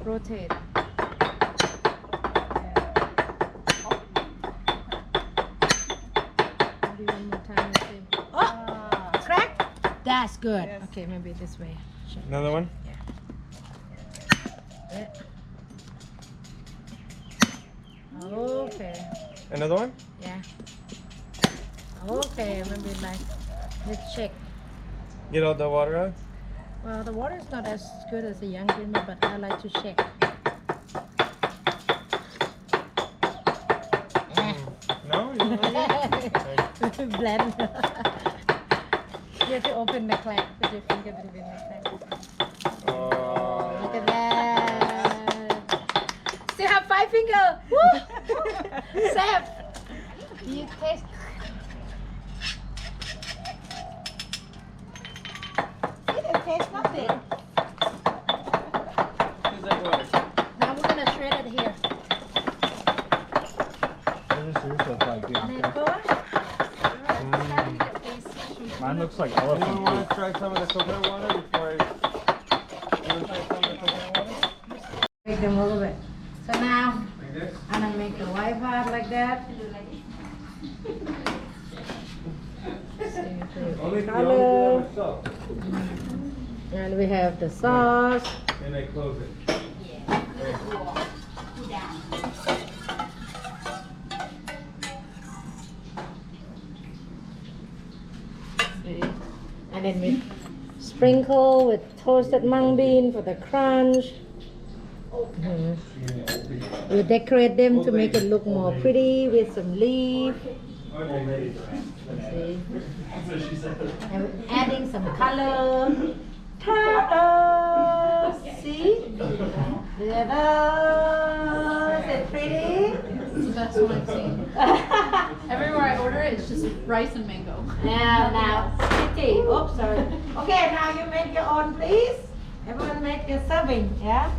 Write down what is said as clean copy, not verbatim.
Rotate. Maybe one more time. Let's see. Oh, crack. That's good. Yes. Okay, maybe this way. Sure. Another one? Yeah. Okay. Another one? Yeah. Okay, maybe like, let's check. Get all the water out? Well, the water is not as good as the young creamer, but I like to check. No? You don't like it? Blend. You have to open the crack. Put your finger between the crack. Oh. Look at that. Still have 5 fingers. Woo! Seth, you taste. It tastes nothing. Tastes like water. Now we're gonna shred it here. Mine looks like Anyone elephant want poop. to try some of the coconut water before I... You want to try some of the coconut water? Make them a little bit. So now Like this? I'm gonna make the white part like that. Only if you Color. only do that with salt. And we have the sauce. Then I close it. And then we sprinkle with toasted mung bean for the crunch. Mhm. We decorate them to make it look more pretty with some leaf. See? And we're adding some color. Ta-da! See? Ta-da! Is it pretty? It's the best one I've seen. Everywhere I order it, it's just rice and mango. Now, pretty. Oops, sorry. Okay, now you make your own, please. Everyone make your serving, yeah?